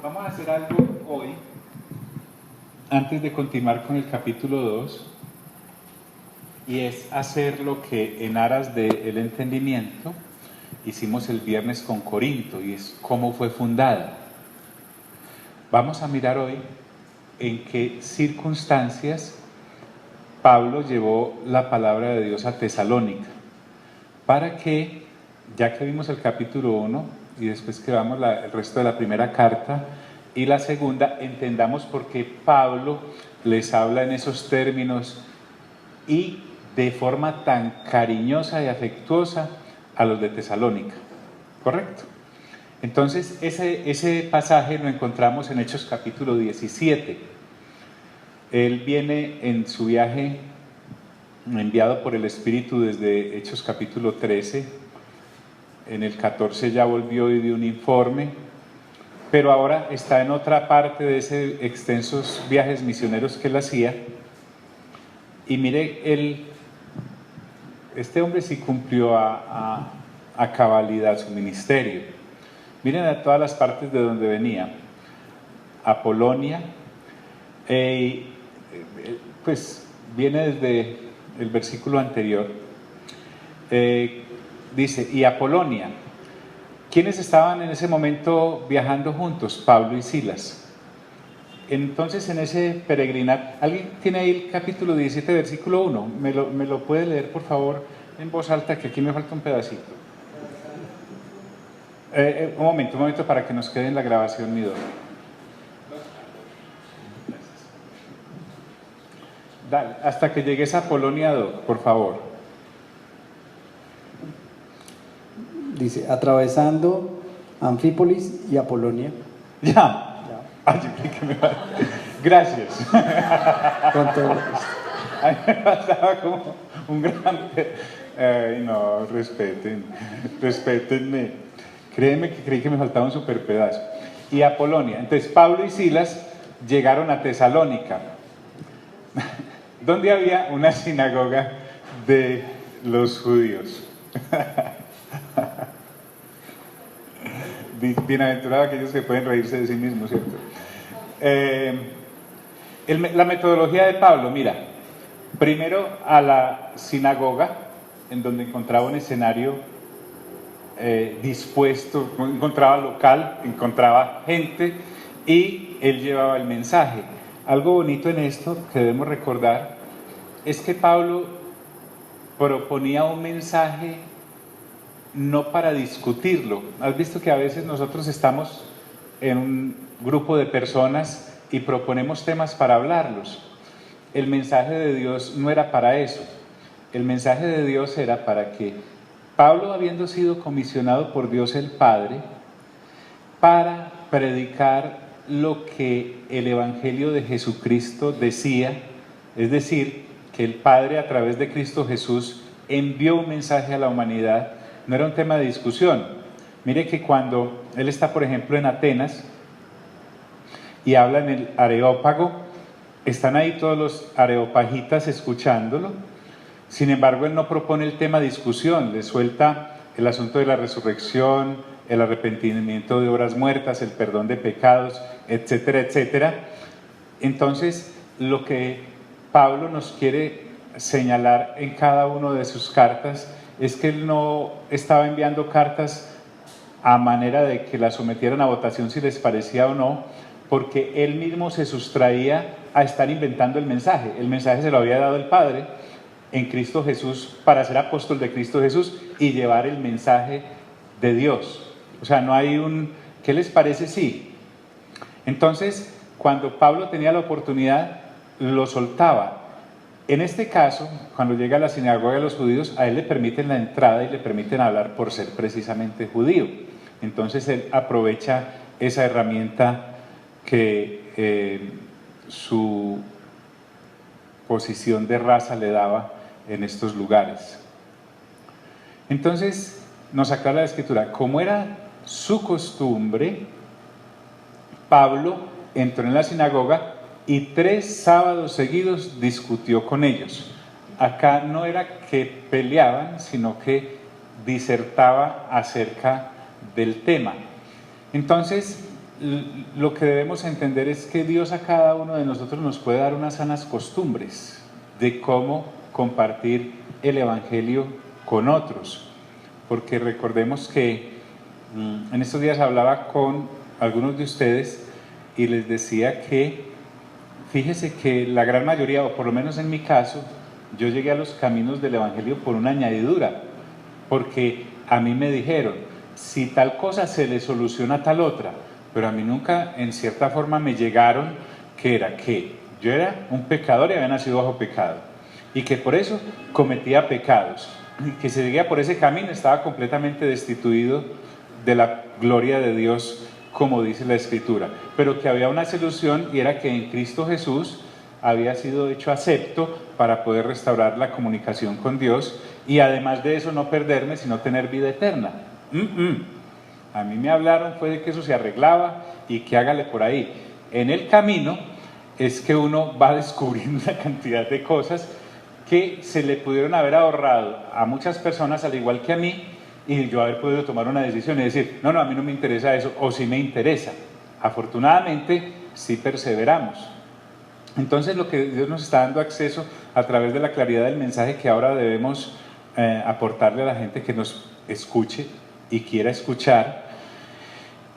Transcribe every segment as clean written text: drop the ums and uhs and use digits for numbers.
Vamos a hacer algo hoy, antes de continuar con el capítulo 2, y es hacer lo que en aras del entendimiento hicimos el viernes con Corinto, y es cómo fue fundada. Vamos a mirar hoy en qué circunstancias Pablo llevó la palabra de Dios a Tesalónica, para que, ya que vimos el capítulo 1 y después que vamos el resto de la primera carta y la segunda, entendamos por qué Pablo les habla en esos términos y de forma tan cariñosa y afectuosa a los de Tesalónica, ¿correcto? Entonces ese pasaje lo encontramos en Hechos capítulo 17. Él viene en su viaje enviado por el Espíritu desde Hechos capítulo 13, en el 14 ya volvió y dio un informe, pero ahora está en otra parte de esos extensos viajes misioneros que él hacía. Y mire, este hombre sí cumplió a cabalidad su ministerio. Miren a todas las partes de donde venía. A Polonia, pues viene desde el versículo anterior. Dice, y a Polonia. ¿Quiénes estaban en ese momento viajando juntos? Pablo y Silas. Entonces, en ese peregrinar, ¿alguien tiene ahí el capítulo 17, versículo 1? ¿Me lo puede leer, por favor, en voz alta, que aquí me falta un pedacito? Un momento, para que nos quede en la grabación mi don. Dale, hasta que llegues a Polonia, por favor. Dice, atravesando Anfípolis y Apolonia. Ya. Ay, gracias. Con todo. A mí me pasaba como un gran... Ay, no, respétenme. Créeme que creí que me faltaba un super pedazo. Y a Polonia. Entonces Pablo y Silas llegaron a Tesalónica, donde había una sinagoga de los judíos. Bienaventurados aquellos que pueden reírse de sí mismos, ¿cierto? La metodología de Pablo, mira, primero a la sinagoga, en donde encontraba un escenario dispuesto, encontraba local, encontraba gente, y él llevaba el mensaje. Algo bonito en esto que debemos recordar es que Pablo proponía un mensaje no para discutirlo. Has visto que a veces nosotros estamos en un grupo de personas y proponemos temas para hablarlos. El mensaje de Dios no era para eso. El mensaje de Dios era para que Pablo, habiendo sido comisionado por Dios el Padre para predicar lo que el Evangelio de Jesucristo decía, es decir, que el Padre a través de Cristo Jesús envió un mensaje a la humanidad, no era un tema de discusión. Mire que cuando él está, por ejemplo, en Atenas y habla en el Areópago, están ahí todos los areopagitas escuchándolo. Sin embargo, él no propone el tema discusión, le suelta el asunto de la resurrección, el arrepentimiento de obras muertas, el perdón de pecados, etcétera, etcétera. Entonces, lo que Pablo nos quiere señalar en cada una de sus cartas es que él no estaba enviando cartas a manera de que las sometieran a votación si les parecía o no, porque él mismo se sustraía a estar inventando el mensaje. El mensaje se lo había dado el Padre en Cristo Jesús para ser apóstol de Cristo Jesús y llevar el mensaje de Dios. O sea, no hay ¿qué les parece? Sí. Entonces, cuando Pablo tenía la oportunidad, lo soltaba. En este caso, cuando llega a la sinagoga de los judíos, a él le permiten la entrada y le permiten hablar por ser precisamente judío. Entonces él aprovecha esa herramienta que su posición de raza le daba en estos lugares. Entonces nos aclara la Escritura, como era su costumbre, Pablo entró en la sinagoga y 3 sábados seguidos discutió con ellos. Acá no era que peleaban, sino que disertaba acerca del tema. Entonces, lo que debemos entender es que Dios a cada uno de nosotros nos puede dar unas sanas costumbres de cómo compartir el Evangelio con otros. Porque recordemos que en estos días hablaba con algunos de ustedes y les decía que, fíjese que la gran mayoría, o por lo menos en mi caso, yo llegué a los caminos del Evangelio por una añadidura, porque a mí me dijeron, si tal cosa se le soluciona a tal otra, pero a mí nunca en cierta forma me llegaron que era que yo era un pecador y había nacido bajo pecado, y que por eso cometía pecados, y que si seguía por ese camino estaba completamente destituido de la gloria de Dios, como dice la Escritura, pero que había una solución y era que en Cristo Jesús había sido hecho acepto para poder restaurar la comunicación con Dios y además de eso no perderme sino tener vida eterna. A mí me hablaron fue de que eso se arreglaba y que hágale por ahí. En el camino es que uno va descubriendo una cantidad de cosas que se le pudieron haber ahorrado a muchas personas al igual que a mí, y yo haber podido tomar una decisión y decir, no, a mí no me interesa eso, o sí me interesa. Afortunadamente, sí perseveramos. Entonces, lo que Dios nos está dando acceso a través de la claridad del mensaje que ahora debemos aportarle a la gente que nos escuche y quiera escuchar,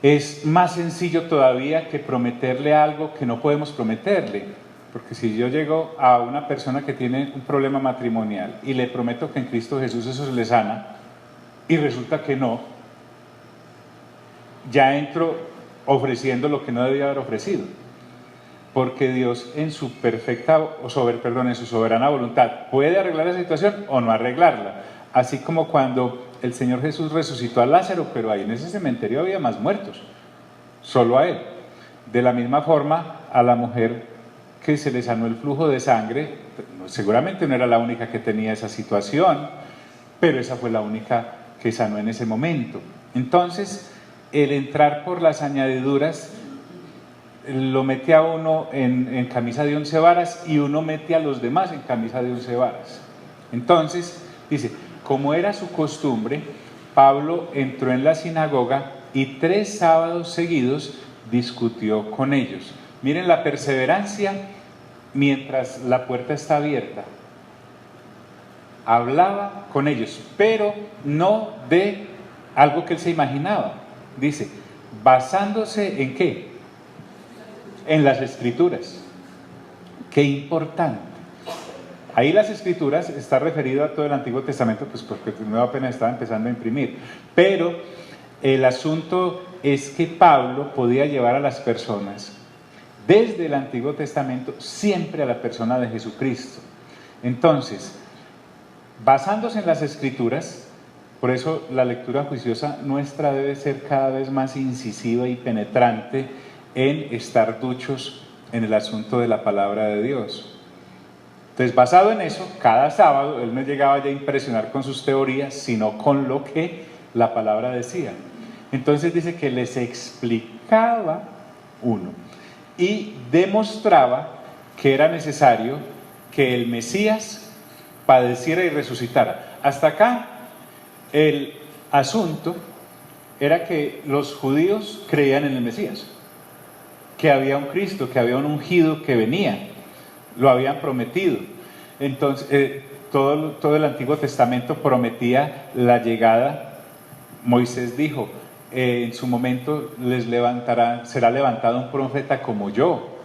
es más sencillo todavía que prometerle algo que no podemos prometerle. Porque si yo llego a una persona que tiene un problema matrimonial y le prometo que en Cristo Jesús eso se le sana, y resulta que no, ya entro ofreciendo lo que no debía haber ofrecido, porque Dios en su en su soberana voluntad puede arreglar la situación o no arreglarla, así como cuando el Señor Jesús resucitó a Lázaro, pero ahí en ese cementerio había más muertos, solo a él. De la misma forma, a la mujer que se le sanó el flujo de sangre, seguramente no era la única que tenía esa situación, pero esa fue la única que sanó en ese momento. Entonces, el entrar por las añadiduras lo mete a uno en camisa de 11 varas y uno mete a los demás en camisa de 11 varas. Entonces, dice, como era su costumbre, Pablo entró en la sinagoga y 3 sábados seguidos discutió con ellos. Miren la perseverancia mientras la puerta está abierta. Hablaba con ellos, pero no de algo que él se imaginaba. Dice, basándose ¿en qué? En las Escrituras. Qué importante. Ahí las Escrituras está referido a todo el Antiguo Testamento, pues porque el Nuevo apenas estaba empezando a imprimir. Pero el asunto es que Pablo podía llevar a las personas desde el Antiguo Testamento siempre a la persona de Jesucristo. Entonces, basándose en las Escrituras, por eso la lectura juiciosa nuestra debe ser cada vez más incisiva y penetrante en estar duchos en el asunto de la palabra de Dios. Entonces, basado en eso, cada sábado él no llegaba ya a impresionar con sus teorías, sino con lo que la palabra decía. Entonces dice que les explicaba uno y demostraba que era necesario que el Mesías padeciera y resucitara. Hasta acá el asunto era que los judíos creían en el Mesías, que había un Cristo, que había un ungido que venía, lo habían prometido. Entonces todo el Antiguo Testamento prometía la llegada. Moisés dijo, en su momento será levantado un profeta como yo.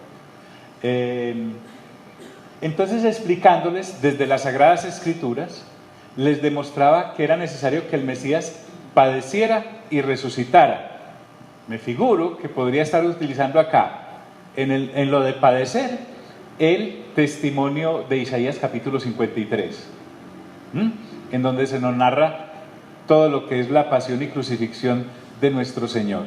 Entonces, explicándoles desde las Sagradas Escrituras, les demostraba que era necesario que el Mesías padeciera y resucitara. Me figuro que podría estar utilizando acá, en lo de padecer, el testimonio de Isaías capítulo 53, en donde se nos narra todo lo que es la pasión y crucifixión de nuestro Señor.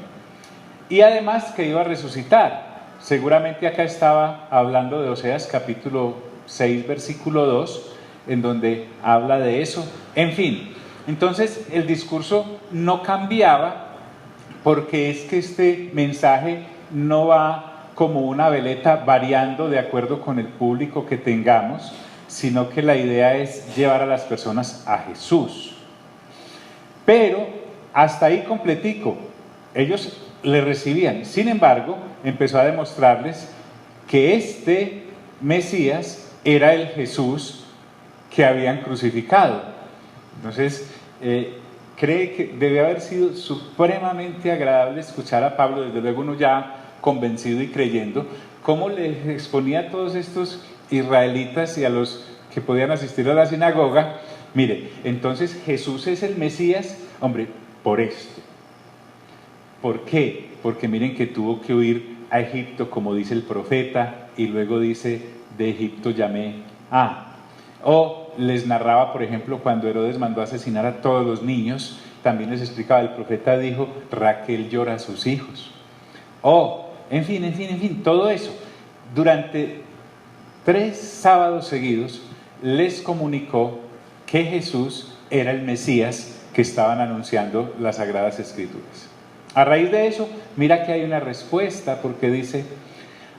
Y además que iba a resucitar. Seguramente acá estaba hablando de Oseas capítulo 6 versículo 2, en donde habla de eso. En fin, entonces el discurso no cambiaba, porque es que este mensaje no va como una veleta variando de acuerdo con el público que tengamos, sino que la idea es llevar a las personas a Jesús. Pero hasta ahí completico. Ellos le recibían. Sin embargo, empezó a demostrarles que este Mesías era el Jesús que habían crucificado. Entonces, cree que debe haber sido supremamente agradable escuchar a Pablo, desde luego uno ya convencido y creyendo, cómo les exponía a todos estos israelitas y a los que podían asistir a la sinagoga. Mire, entonces Jesús es el Mesías, hombre, por esto. ¿Por qué? Porque miren que tuvo que huir a Egipto, como dice el profeta, y luego dice, de Egipto llamé a. O les narraba, por ejemplo, cuando Herodes mandó a asesinar a todos los niños, también les explicaba, el profeta dijo, Raquel llora a sus hijos. O, en fin, todo eso. Durante 3 sábados seguidos les comunicó que Jesús era el Mesías que estaban anunciando las Sagradas Escrituras. A raíz de eso, mira que hay una respuesta, porque dice,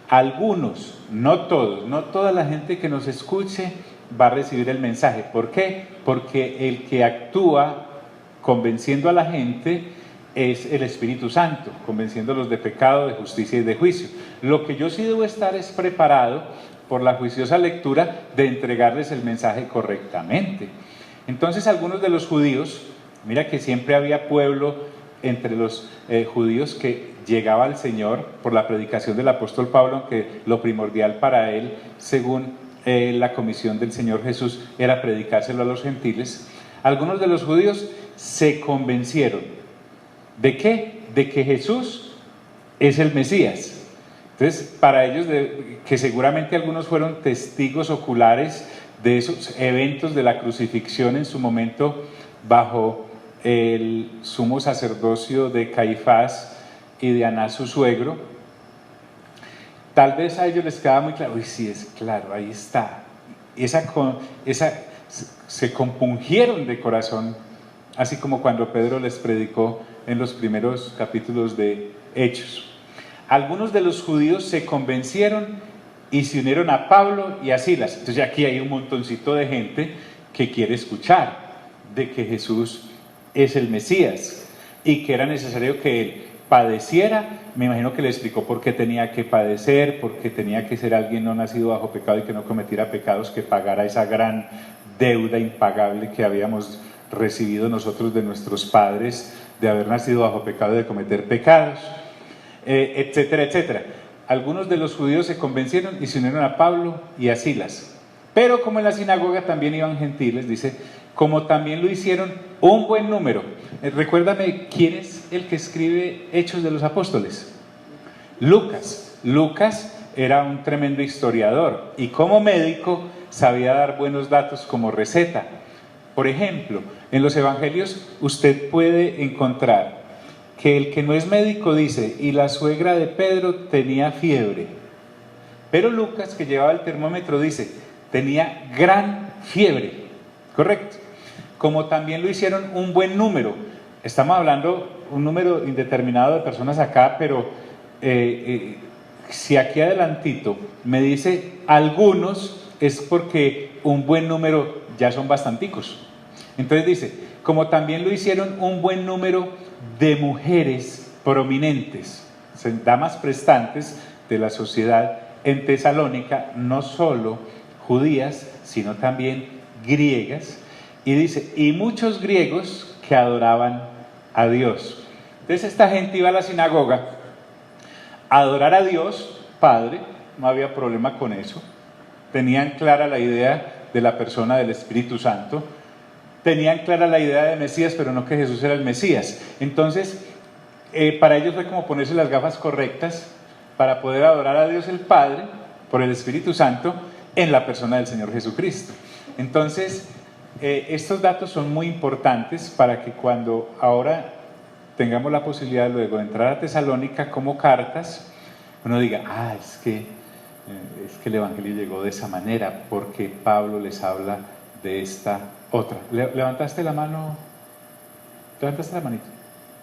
algunos, no todos, no toda la gente que nos escuche va a recibir el mensaje. ¿Por qué? Porque el que actúa convenciendo a la gente es el Espíritu Santo, convenciéndolos de pecado, de justicia y de juicio. Lo que yo sí debo estar es preparado por la juiciosa lectura de entregarles el mensaje correctamente. Entonces algunos de los judíos, mira que siempre había pueblo entre los judíos que llegaba al Señor por la predicación del apóstol Pablo, aunque lo primordial para él, según la comisión del Señor Jesús, era predicárselo a los gentiles. Algunos de los judíos se convencieron. ¿De qué? De que Jesús es el Mesías. Entonces, para ellos, que seguramente algunos fueron testigos oculares de esos eventos de la crucifixión en su momento bajo el sumo sacerdocio de Caifás y de Anás su suegro, tal vez a ellos les quedaba muy claro, uy, sí, es claro, ahí está. Se compungieron de corazón, así como cuando Pedro les predicó en los primeros capítulos de Hechos. Algunos de los judíos se convencieron y se unieron a Pablo y a Silas. Entonces aquí hay un montoncito de gente que quiere escuchar de que Jesús es el Mesías y que era necesario que él padeciera. Me imagino que le explicó por qué tenía que padecer, porque tenía que ser alguien no nacido bajo pecado y que no cometiera pecados, que pagara esa gran deuda impagable que habíamos recibido nosotros de nuestros padres, de haber nacido bajo pecado y de cometer pecados, etcétera, etcétera. Algunos de los judíos se convencieron y se unieron a Pablo y a Silas. Pero como en la sinagoga también iban gentiles, dice, como también lo hicieron un buen número. Recuérdame, ¿quién es el que escribe Hechos de los Apóstoles? Lucas. Lucas era un tremendo historiador y como médico sabía dar buenos datos como receta. Por ejemplo, en los evangelios usted puede encontrar que el que no es médico dice, y la suegra de Pedro tenía fiebre. Pero Lucas, que llevaba el termómetro, dice, tenía gran fiebre. Correcto. Como también lo hicieron un buen número. Estamos hablando un número indeterminado de personas acá, pero si aquí adelantito me dice algunos, es porque un buen número ya son bastanticos. Entonces dice, como también lo hicieron un buen número de mujeres prominentes, damas prestantes de la sociedad en Tesalónica, no solo judías, sino también griegas. Y dice, y muchos griegos que adoraban a Dios. Entonces esta gente iba a la sinagoga a adorar a Dios Padre, no había problema con eso. Tenían clara la idea de la persona del Espíritu Santo. Tenían clara la idea de Mesías, pero no que Jesús era el Mesías. Entonces, para ellos fue como ponerse las gafas correctas para poder adorar a Dios el Padre por el Espíritu Santo en la persona del Señor Jesucristo. Entonces, estos datos son muy importantes para que cuando ahora tengamos la posibilidad luego de entrar a Tesalónica como cartas, uno diga, es que el Evangelio llegó de esa manera, porque Pablo les habla de esta otra. ¿Levantaste la mano? ¿Levantaste la manito?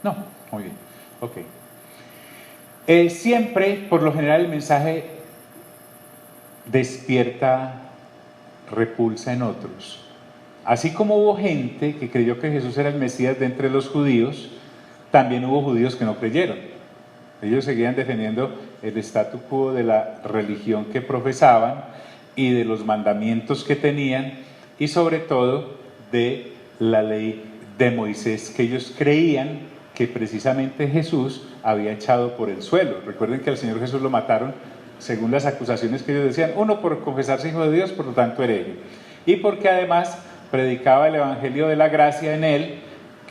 No, muy bien, ok. Siempre, por lo general, el mensaje despierta repulsa en otros. Así como hubo gente que creyó que Jesús era el Mesías de entre los judíos, también hubo judíos que no creyeron. Ellos seguían defendiendo el statu quo de la religión que profesaban y de los mandamientos que tenían y sobre todo de la ley de Moisés, que ellos creían que precisamente Jesús había echado por el suelo. Recuerden que al Señor Jesús lo mataron según las acusaciones que ellos decían, uno por confesarse hijo de Dios, por lo tanto hereje, y porque además predicaba el evangelio de la gracia en él,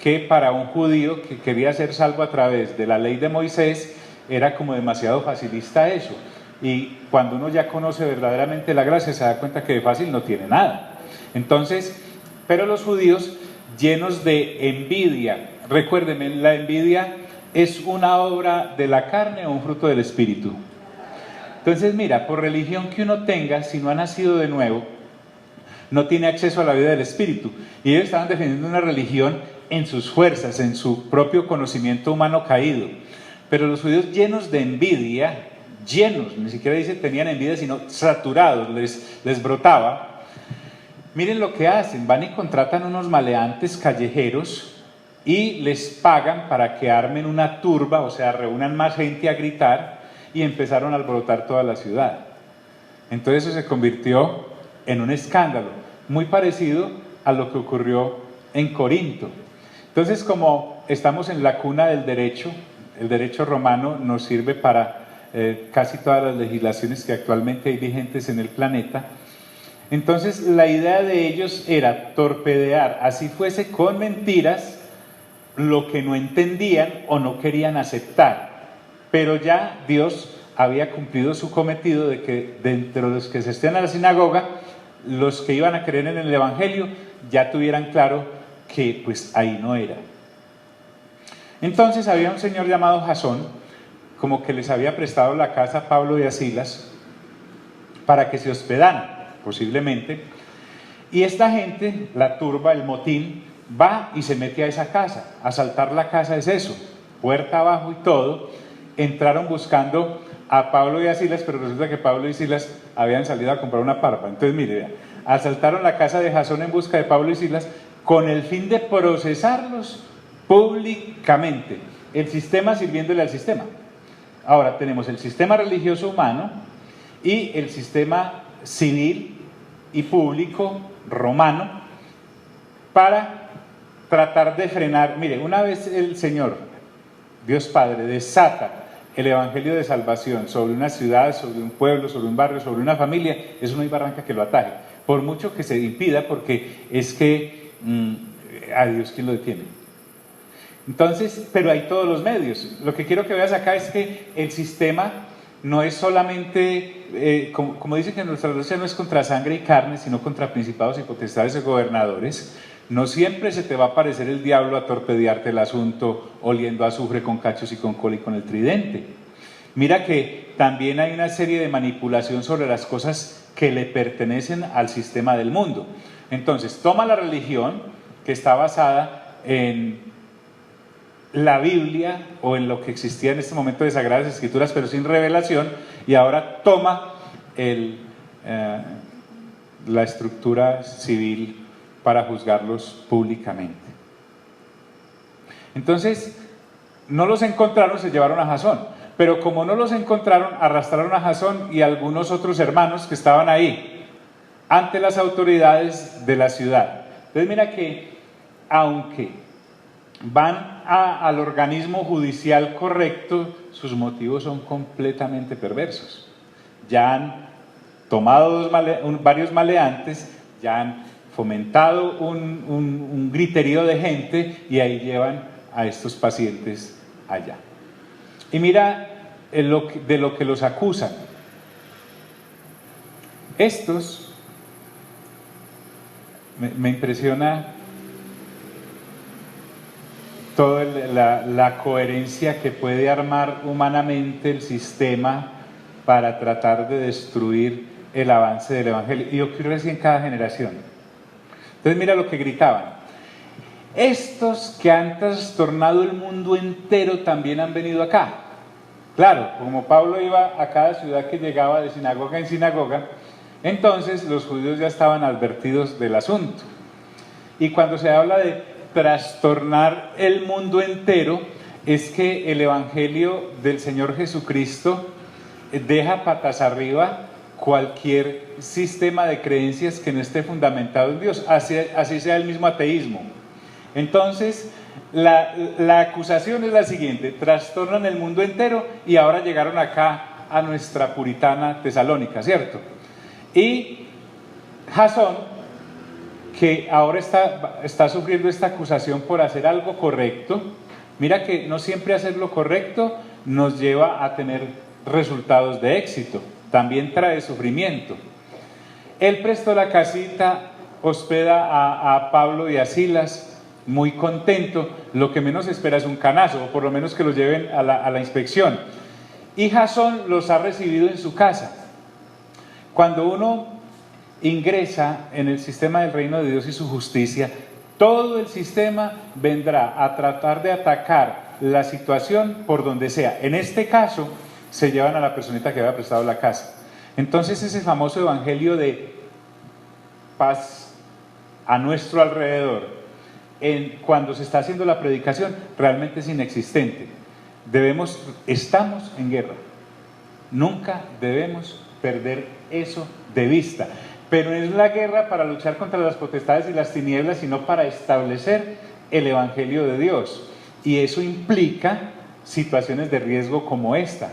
que para un judío que quería ser salvo a través de la ley de Moisés era como demasiado facilista eso, y cuando uno ya conoce verdaderamente la gracia se da cuenta que de fácil no tiene nada. Entonces, pero los judíos llenos de envidia, recuérdenme, la envidia es una obra de la carne o un fruto del espíritu. Entonces mira, por religión que uno tenga, si no ha nacido de nuevo, no tiene acceso a la vida del espíritu. Y ellos estaban defendiendo una religión en sus fuerzas, en su propio conocimiento humano caído. Pero los judíos llenos de envidia, llenos, ni siquiera dice tenían envidia, sino saturados, les brotaba. Miren lo que hacen, van y contratan unos maleantes callejeros y les pagan para que armen una turba, o sea, reúnan más gente a gritar, y empezaron a alborotar toda la ciudad. Entonces eso se convirtió en un escándalo, muy parecido a lo que ocurrió en Corinto. Entonces, como estamos en la cuna del derecho, el derecho romano nos sirve para casi todas las legislaciones que actualmente hay vigentes en el planeta. Entonces la idea de ellos era torpedear, así fuese con mentiras, lo que no entendían o no querían aceptar. Pero ya Dios había cumplido su cometido de que dentro de los que se estén a la sinagoga, los que iban a creer en el evangelio ya tuvieran claro que pues ahí no era. Entonces había un señor llamado Jasón, como que les había prestado la casa a Pablo y a Silas para que se hospedaran, posiblemente, y esta gente, la turba, el motín, va y se mete a esa casa. Asaltar la casa es eso, puerta abajo y todo. Entraron buscando a Pablo y a Silas, pero resulta que Pablo y Silas habían salido a comprar una parpa. Entonces mire, vea, asaltaron la casa de Jasón en busca de Pablo y Silas con el fin de procesarlos públicamente, el sistema sirviéndole al sistema. Ahora tenemos el sistema religioso humano y el sistema civil y público romano para tratar de frenar. Mire, una vez el Señor, Dios Padre, desata el evangelio de salvación sobre una ciudad, sobre un pueblo, sobre un barrio, sobre una familia, eso no hay barranca que lo ataje, por mucho que se impida, porque es que a Dios ¿quién lo detiene? Entonces, pero hay todos los medios. Lo que quiero que veas acá es que el sistema no es solamente, como dicen que nuestra lucha no es contra sangre y carne, sino contra principados y potestades y gobernadores. No siempre se te va a aparecer el diablo a torpedearte el asunto, oliendo a azufre con cachos y con cola y con el tridente. Mira que también hay una serie de manipulación sobre las cosas que le pertenecen al sistema del mundo. Entonces, toma la religión que está basada en la Biblia o en lo que existía en este momento de Sagradas Escrituras, pero sin revelación, y ahora toma la estructura civil para juzgarlos públicamente. Entonces, no los encontraron, se llevaron a Jasón, pero como no los encontraron, arrastraron a Jasón y a algunos otros hermanos que estaban ahí, ante las autoridades de la ciudad. Entonces mira que, aunque van al organismo judicial correcto, sus motivos son completamente perversos. Ya han tomado varios maleantes, ya han fomentado un griterío de gente y ahí llevan a estos pacientes allá. Y mira de lo que los acusan. Estos, me impresiona toda la coherencia que puede armar humanamente el sistema para tratar de destruir el avance del evangelio, y ocurre así en cada generación. Entonces mira lo que gritaban: estos que han trastornado el mundo entero también han venido acá. Claro, como Pablo iba a cada ciudad que llegaba de sinagoga en sinagoga, entonces los judíos ya estaban advertidos del asunto. Y cuando se habla de trastornar el mundo entero, es que el Evangelio del Señor Jesucristo deja patas arriba cualquier sistema de creencias que no esté fundamentado en Dios, así sea el mismo ateísmo. Entonces, la acusación es la siguiente: trastornan el mundo entero y ahora llegaron acá a nuestra puritana Tesalónica, ¿cierto? Y Jasón, que ahora está sufriendo esta acusación por hacer algo correcto, mira que no siempre hacer lo correcto nos lleva a tener resultados de éxito, también trae sufrimiento. Él prestó la casita, hospeda a Pablo y a Silas, muy contento, lo que menos espera es un canazo, o por lo menos que los lleven a la inspección. Y Jasón los ha recibido en su casa. Cuando uno ingresa en el sistema del reino de Dios y su justicia, todo el sistema vendrá a tratar de atacar la situación por donde sea. En este caso, se llevan a la personita que había prestado la casa. Entonces, ese famoso evangelio de paz a nuestro alrededor, cuando se está haciendo la predicación, realmente es inexistente. Estamos en guerra. Nunca debemos perder eso de vista. Pero no es la guerra para luchar contra las potestades y las tinieblas, sino para establecer el evangelio de Dios. Y eso implica situaciones de riesgo como esta.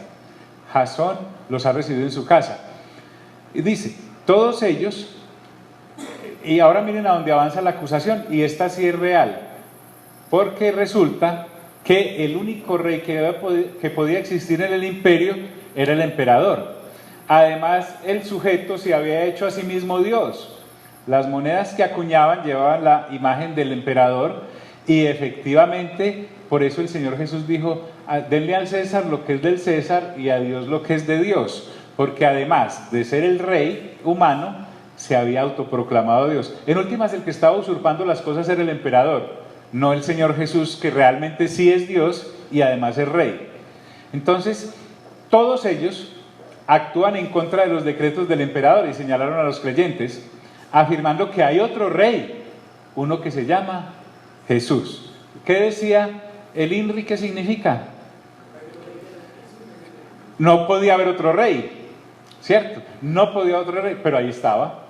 Jasón los ha recibido en su casa. Y dice, todos ellos, y ahora miren a dónde avanza la acusación, y esta sí es real, porque resulta que el único rey que podía existir en el imperio era el emperador. Además, el sujeto se había hecho a sí mismo Dios. Las monedas que acuñaban llevaban la imagen del emperador, y efectivamente, por eso el Señor Jesús dijo, denle al César lo que es del César y a Dios lo que es de Dios, porque además de ser el rey humano, se había autoproclamado Dios. En últimas, el que estaba usurpando las cosas era el emperador, no el Señor Jesús, que realmente sí es Dios y además es rey. Entonces, todos ellos actúan en contra de los decretos del emperador y señalaron a los creyentes, afirmando que hay otro rey, uno que se llama Jesús. ¿Qué decía el INRI? ¿Qué significa? No podía haber otro rey, ¿cierto? No podía haber otro rey, pero ahí estaba.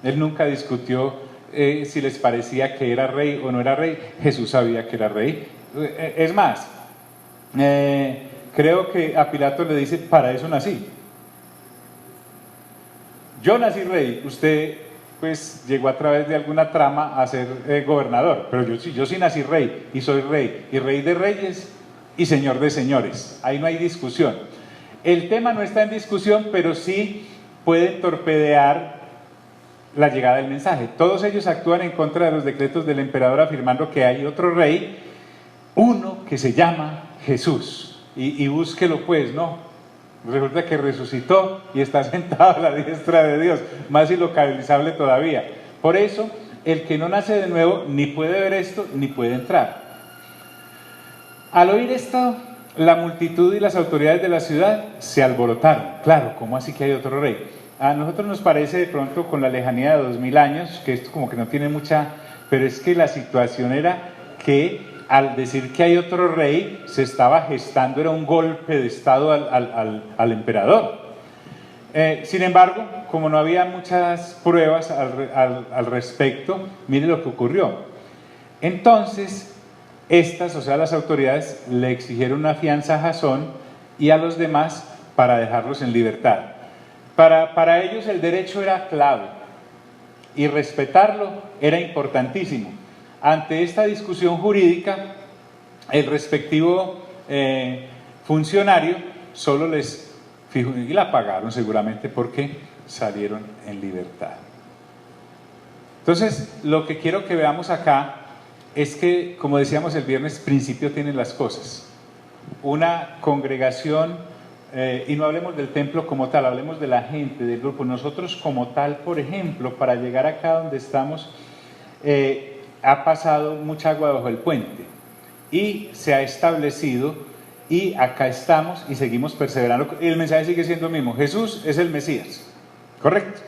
Él nunca discutió si les parecía que era rey o no era rey. Jesús sabía que era rey. Es más, creo que a Pilato le dice, para eso nací. Yo nací rey, usted pues llegó a través de alguna trama a ser gobernador, pero yo sí nací rey, y soy rey, y rey de reyes y señor de señores. Ahí no hay discusión. El tema no está en discusión, pero sí puede torpedear la llegada del mensaje. Todos ellos actúan en contra de los decretos del emperador, afirmando que hay otro rey, uno que se llama Jesús, y búsquelo pues, ¿no? Resulta que resucitó y está sentado a la diestra de Dios, más ilocalizable todavía. Por eso, el que no nace de nuevo ni puede ver esto, ni puede entrar. Al oír esto, la multitud y las autoridades de la ciudad se alborotaron. Claro, ¿cómo así que hay otro rey? A nosotros nos parece de pronto, con la lejanía de 2000 años, que esto como que no tiene mucha... Pero es que la situación era que al decir que hay otro rey, se estaba gestando, era un golpe de estado al emperador. Sin embargo, como no había muchas pruebas al respecto, mire lo que ocurrió. Entonces, o sea, las autoridades le exigieron una fianza a Jasón y a los demás para dejarlos en libertad. Para ellos el derecho era clave y respetarlo era importantísimo. Ante esta discusión jurídica, el respectivo funcionario solo les fijó, y la pagaron seguramente porque salieron en libertad. Entonces, lo que quiero que veamos acá es que, como decíamos el viernes, principio tienen las cosas. Una congregación, y no hablemos del templo como tal, hablemos de la gente, del grupo. Nosotros como tal, por ejemplo, para llegar acá donde estamos, ha pasado mucha agua bajo el puente y se ha establecido, y acá estamos y seguimos perseverando. El mensaje sigue siendo el mismo: Jesús es el Mesías, ¿correcto?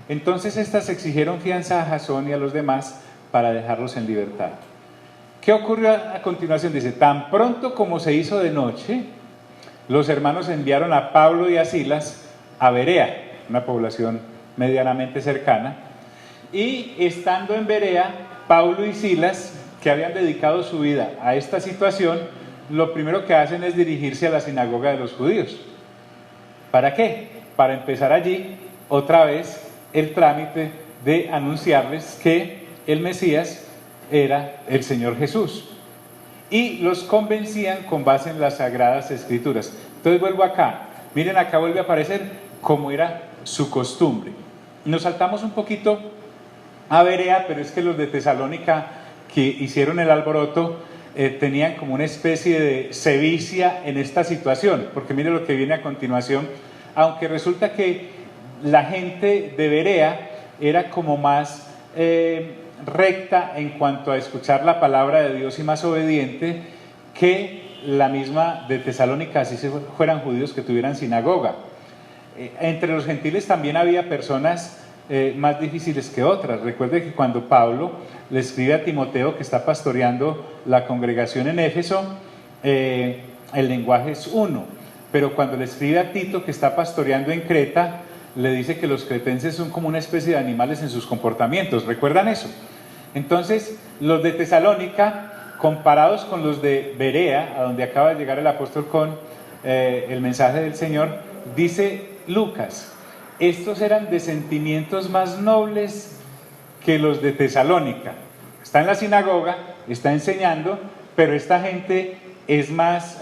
Entonces estas exigieron fianza a Jasón y a los demás para dejarlos en libertad. ¿Qué ocurrió a continuación? Dice, tan pronto como se hizo de noche, los hermanos enviaron a Pablo y a Silas a Berea, una población medianamente cercana, y estando en Berea, Pablo y Silas, que habían dedicado su vida a esta situación, lo primero que hacen es dirigirse a la sinagoga de los judíos. ¿Para qué? Para empezar allí otra vez el trámite de anunciarles que el Mesías era el Señor Jesús. Y los convencían con base en las Sagradas Escrituras. Entonces vuelvo acá. Miren, acá vuelve a aparecer como era su costumbre. Nos saltamos un poquito a Berea, pero es que los de Tesalónica que hicieron el alboroto tenían como una especie de sevicia en esta situación, porque mire lo que viene a continuación. Aunque resulta que la gente de Berea era como más recta en cuanto a escuchar la palabra de Dios y más obediente que la misma de Tesalónica, así fueran judíos que tuvieran sinagoga. Entre los gentiles también había personas más difíciles que otras. Recuerde que cuando Pablo le escribe a Timoteo, que está pastoreando la congregación en Éfeso, el lenguaje es uno, pero cuando le escribe a Tito, que está pastoreando en Creta, le dice que los cretenses son como una especie de animales en sus comportamientos. ¿Recuerdan eso? Entonces, los de Tesalónica, comparados con los de Berea, a donde acaba de llegar el apóstol con el mensaje del Señor, dice Lucas, estos eran de sentimientos más nobles que los de Tesalónica. Está en la sinagoga, está enseñando, pero esta gente es más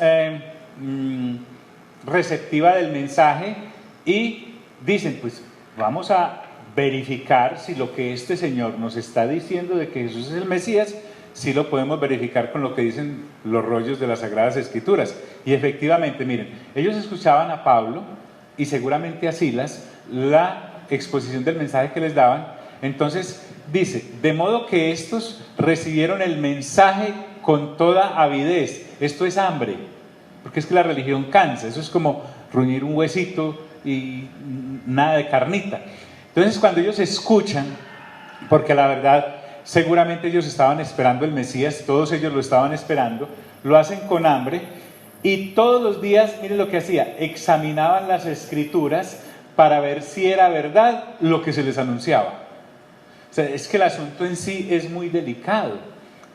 receptiva del mensaje y dicen, pues vamos a verificar si lo que este Señor nos está diciendo de que Jesús es el Mesías, si lo podemos verificar con lo que dicen los rollos de las Sagradas Escrituras. Y efectivamente, miren, ellos escuchaban a Pablo y seguramente a Silas la exposición del mensaje que les daban. Entonces dice, de modo que estos recibieron el mensaje con toda avidez. Esto es hambre, porque es que la religión cansa, eso es como ruñir un huesito y nada de carnita. Entonces cuando ellos escuchan, porque la verdad seguramente ellos estaban esperando el Mesías, todos ellos lo estaban esperando, lo hacen con hambre y todos los días, miren lo que hacía, examinaban las Escrituras para ver si era verdad lo que se les anunciaba. O sea, es que el asunto en sí es muy delicado,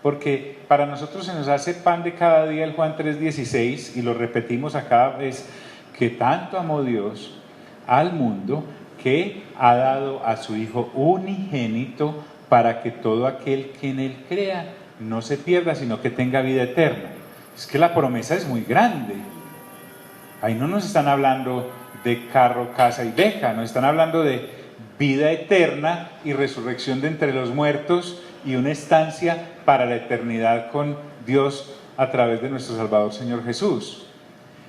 porque para nosotros se nos hace pan de cada día el Juan 3:16 y lo repetimos a cada vez, que tanto amó Dios al mundo que ha dado a su Hijo unigénito para que todo aquel que en Él crea no se pierda, sino que tenga vida eterna. Es que la promesa es muy grande. Ahí no nos están hablando de carro, casa y beca, nos están hablando de vida eterna y resurrección de entre los muertos y una estancia para la eternidad con Dios a través de nuestro Salvador Señor Jesús.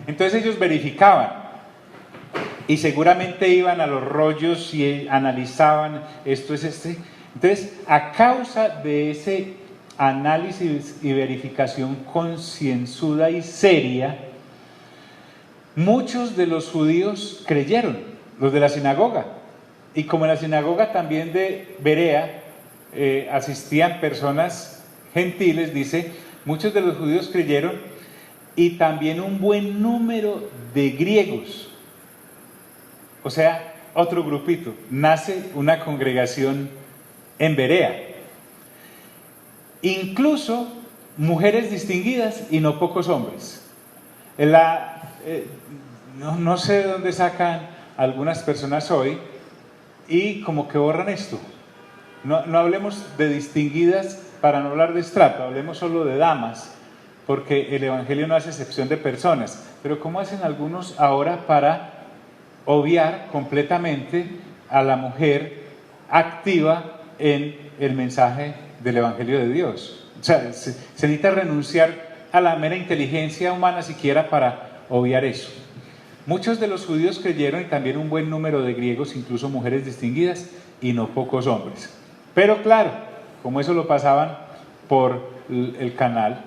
Entonces ellos verificaban y seguramente iban a los rollos y analizaban, esto es este. Entonces, a causa de ese análisis y verificación concienzuda y seria, muchos de los judíos creyeron, los de la sinagoga. Y como en la sinagoga también de Berea asistían personas gentiles, dice, muchos de los judíos creyeron y también un buen número de griegos. O sea, otro grupito, nace una congregación en Berea. Incluso mujeres distinguidas y no pocos hombres. No sé de dónde sacan algunas personas hoy y como que borran esto. No hablemos de distinguidas para no hablar de estrato, hablemos solo de damas, porque el Evangelio no hace excepción de personas. Pero ¿cómo hacen algunos ahora para obviar completamente a la mujer activa en el mensaje del Evangelio de Dios? O sea, se necesita renunciar a la mera inteligencia humana siquiera para obviar eso. Muchos de los judíos creyeron y también un buen número de griegos, incluso mujeres distinguidas y no pocos hombres. Pero claro, como eso lo pasaban por el canal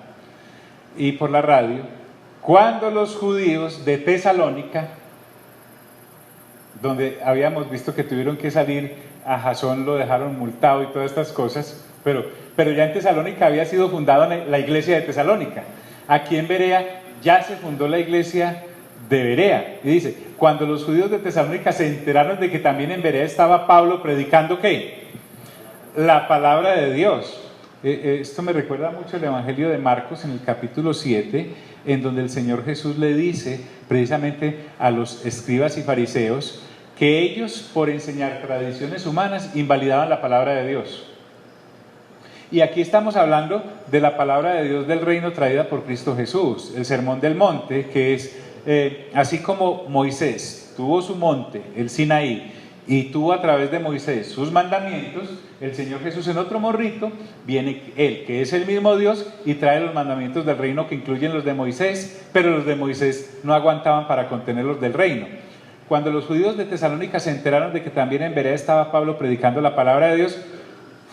y por la radio, cuando los judíos de Tesalónica, donde habíamos visto que tuvieron que salir, a Jasón lo dejaron multado y todas estas cosas, pero ya en Tesalónica había sido fundada la iglesia de Tesalónica. Aquí en Berea ya se fundó la iglesia de Berea. Y dice, cuando los judíos de Tesalónica se enteraron de que también en Berea estaba Pablo predicando, ¿qué? La palabra de Dios. Esto me recuerda mucho el Evangelio de Marcos en el capítulo 7, en donde el Señor Jesús le dice precisamente a los escribas y fariseos que ellos, por enseñar tradiciones humanas, invalidaban la palabra de Dios. Y aquí estamos hablando de la palabra de Dios del reino traída por Cristo Jesús, el Sermón del Monte, que es así como Moisés tuvo su monte, el Sinaí, y tuvo a través de Moisés sus mandamientos, el Señor Jesús en otro morrito, viene Él, que es el mismo Dios, y trae los mandamientos del reino que incluyen los de Moisés, pero los de Moisés no aguantaban para contener los del reino. Cuando los judíos de Tesalónica se enteraron de que también en Berea estaba Pablo predicando la palabra de Dios,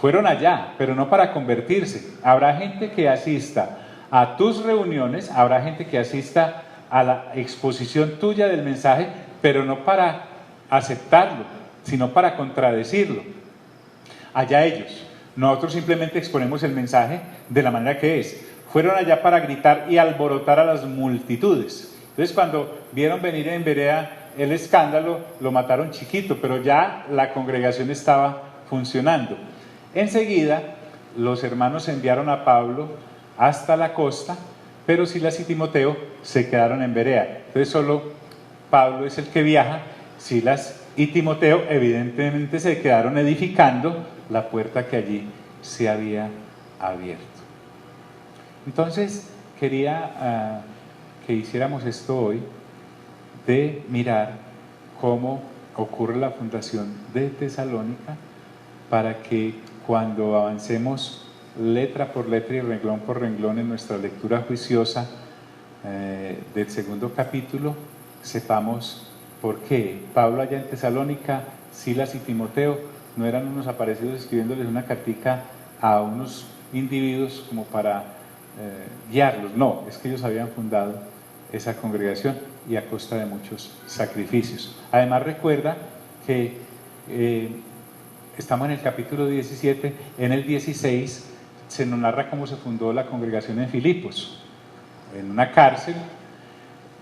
fueron allá, pero no para convertirse. Habrá gente que asista a tus reuniones, habrá gente que asista a la exposición tuya del mensaje, pero no para aceptarlo, sino para contradecirlo. Allá ellos. Nosotros simplemente exponemos el mensaje de la manera que es. Fueron allá para gritar y alborotar a las multitudes. Entonces, cuando vieron venir en Berea el escándalo, lo mataron chiquito, pero ya la congregación estaba funcionando. Enseguida, los hermanos enviaron a Pablo hasta la costa, pero Silas y Timoteo se quedaron en Berea. Entonces, solo Pablo es el que viaja. Silas y Timoteo evidentemente se quedaron edificando la puerta que allí se había abierto. Entonces, quería que hiciéramos esto hoy, de mirar cómo ocurre la fundación de Tesalónica, para que cuando avancemos letra por letra y renglón por renglón en nuestra lectura juiciosa del segundo capítulo, sepamos por qué Pablo allá en Tesalónica, Silas y Timoteo no eran unos aparecidos escribiéndoles una cartica a unos individuos como para guiarlos. No, es que ellos habían fundado esa congregación y a costa de muchos sacrificios. Además, recuerda que estamos en el capítulo 17, en el 16 se nos narra cómo se fundó la congregación en Filipos, en una cárcel.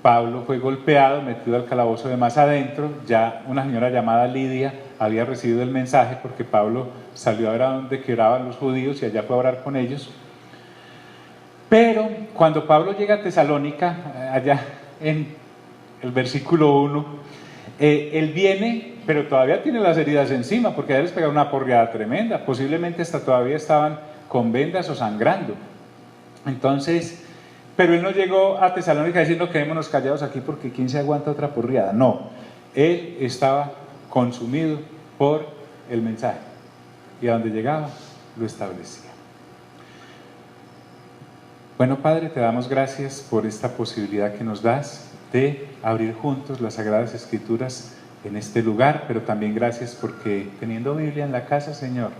Pablo fue golpeado, metido al calabozo de más adentro. Ya una señora llamada Lidia había recibido el mensaje porque Pablo salió a ver a dónde quedaban los judíos y allá fue a orar con ellos. Pero cuando Pablo llega a Tesalónica, allá en el versículo 1, él viene, pero todavía tiene las heridas encima, porque a él les pegaron una porreada tremenda, posiblemente hasta todavía estaban con vendas o sangrando. Entonces, pero él no llegó a Tesalónica diciendo quedémonos callados aquí porque ¿quién se aguanta otra porreada? No, él estaba consumido por el mensaje y a donde llegaba lo establecía. Bueno, Padre, te damos gracias por esta posibilidad que nos das de abrir juntos las Sagradas Escrituras en este lugar, pero también gracias porque teniendo Biblia en la casa, Señor,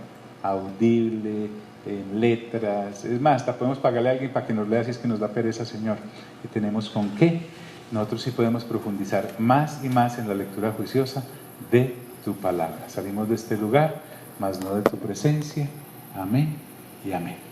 audible, en letras, es más, hasta podemos pagarle a alguien para que nos lea si es que nos da pereza, Señor, y tenemos con qué. Nosotros sí podemos profundizar más y más en la lectura juiciosa de tu palabra. Salimos de este lugar, mas no de tu presencia. Amén y amén.